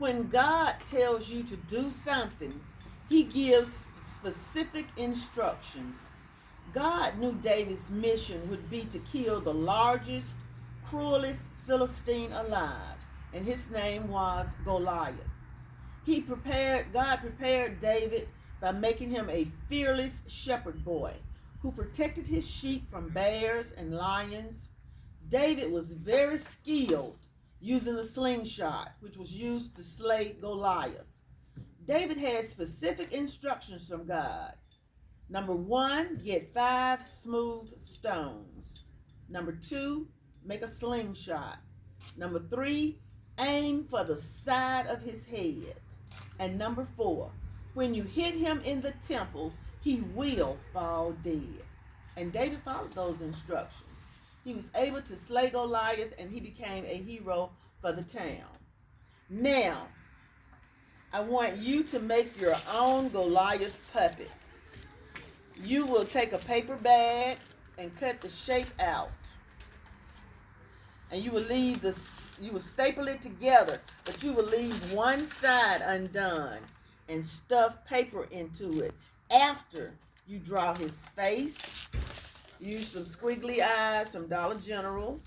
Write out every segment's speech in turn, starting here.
When God tells you to do something, he gives specific instructions. God knew David's mission would be to kill the largest, cruelest Philistine alive, and his name was Goliath. God prepared David by making him a fearless shepherd boy who protected his sheep from bears and lions. David was very skilled using the slingshot, which was used to slay Goliath. David had specific instructions from God. Number 1, get 5 smooth stones. Number 2, make a slingshot. Number 3, aim for the side of his head. And number 4, when you hit him in the temple, he will fall dead. And David followed those instructions. He was able to slay Goliath, and he became a hero for the town. Now, I want you to make your own Goliath puppet. You will take a paper bag and cut the shape out. And you will staple it together, but you will leave one side undone and stuff paper into it. After you draw his face, use some squiggly eyes from Dollar General,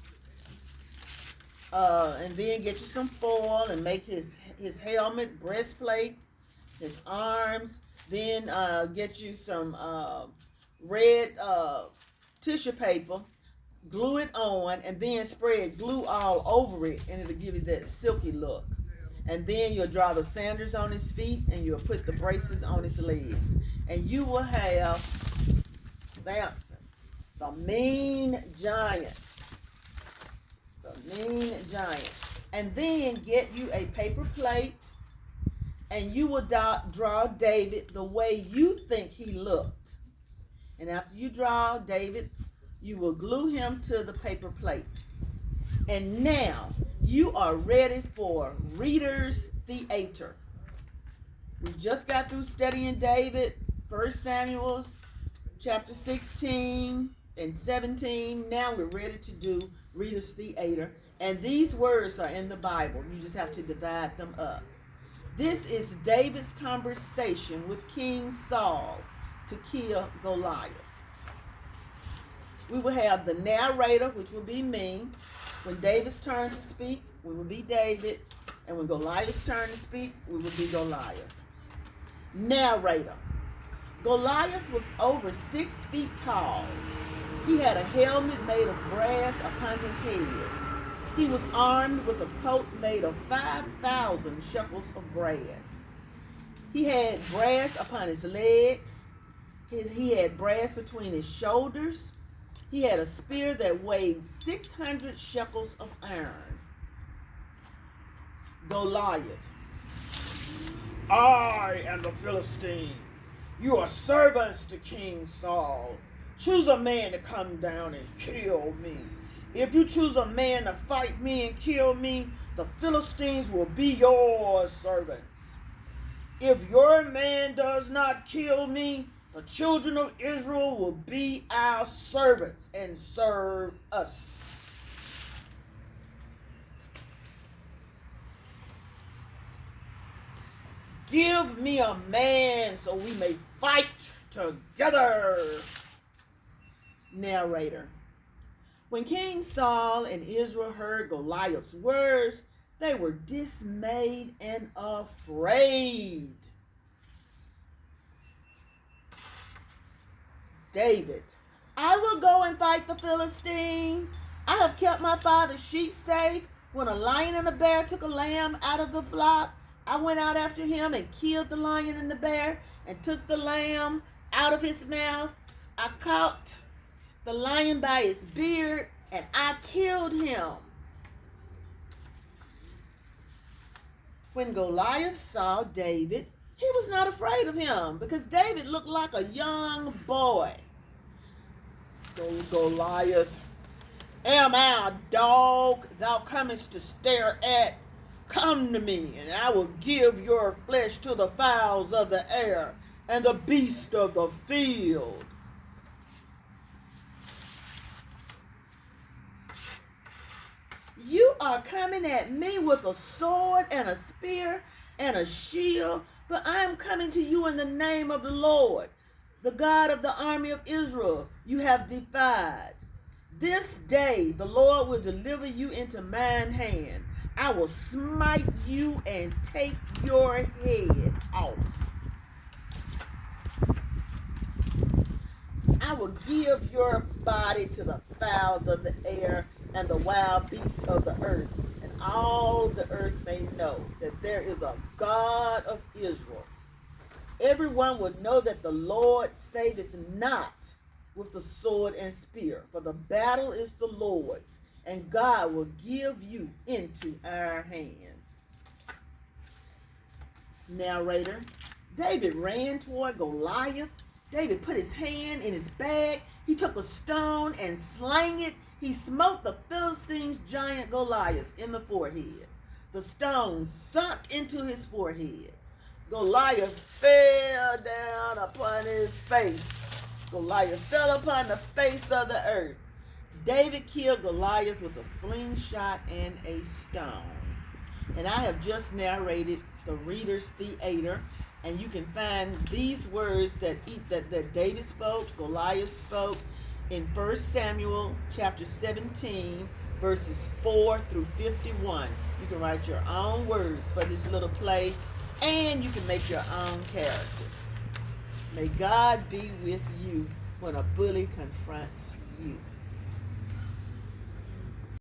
and then get you some foil and make his helmet, breastplate, his arms. Then get you some red tissue paper, glue it on, and then spread glue all over it, and it'll give you that silky look. And then you'll draw the sandals on his feet, and you'll put the braces on his legs. And you will have Samson, the mean giant. The mean giant. And then get you a paper plate, and you will draw David the way you think he looked. And after you draw David, you will glue him to the paper plate. And now you are ready for Reader's Theater. We just got through studying David, 1 Samuel chapter 16 and 17. Now we're ready to do Reader's Theater. And these words are in the Bible. You just have to divide them up. This is David's conversation with King Saul to kill Goliath. We will have the narrator, which will be me. When David's turn to speak, we will be David. And when Goliath's turn to speak, we will be Goliath. Narrator. Goliath was over 6 feet tall. He had a helmet made of brass upon his head. He was armed with a coat made of 5,000 shekels of brass. He had brass upon his legs. He had brass between his shoulders. He had a spear that weighed 600 shekels of iron. Goliath. I am the Philistine. You are servants to King Saul. Choose a man to come down and kill me. If you choose a man to fight me and kill me, the Philistines will be your servants. If your man does not kill me, the children of Israel will be our servants and serve us. Give me a man so we may fight together. Narrator. When King Saul and Israel heard Goliath's words, they were dismayed and afraid. David. I will go and fight the Philistine. I have kept my father's sheep safe. When a lion and a bear took a lamb out of the flock, I went out after him and killed the lion and the bear and took the lamb out of his mouth. I caught the lion by his beard and I killed him. When Goliath saw David, he was not afraid of him because David looked like a young boy. Goliath, am I a dog thou comest to stare at? Come to me, and I will give your flesh to the fowls of the air and the beasts of the field. You are coming at me with a sword and a spear and a shield, but I am coming to you in the name of the Lord, the God of the army of Israel you have defied. This day the Lord will deliver you into mine hand. I will smite you and take your head off. I will give your body to the fowls of the air and the wild beasts of the earth, and all the earth may know that there is a God of Israel. Everyone will know that the Lord saveth not with the sword and spear, for the battle is the Lord's, and God will give you into our hands. Narrator: David ran toward Goliath. David put his hand in his bag. He took a stone and slang it. He smote the Philistine's giant Goliath in the forehead. The stone sunk into his forehead. Goliath fell down upon his face. Goliath fell upon the face of the earth. David killed Goliath with a slingshot and a stone. And I have just narrated the Reader's Theater, and you can find these words that David spoke, Goliath spoke, in 1 Samuel chapter 17, verses 4 through 51. You can write your own words for this little play, and you can make your own characters. May God be with you when a bully confronts you.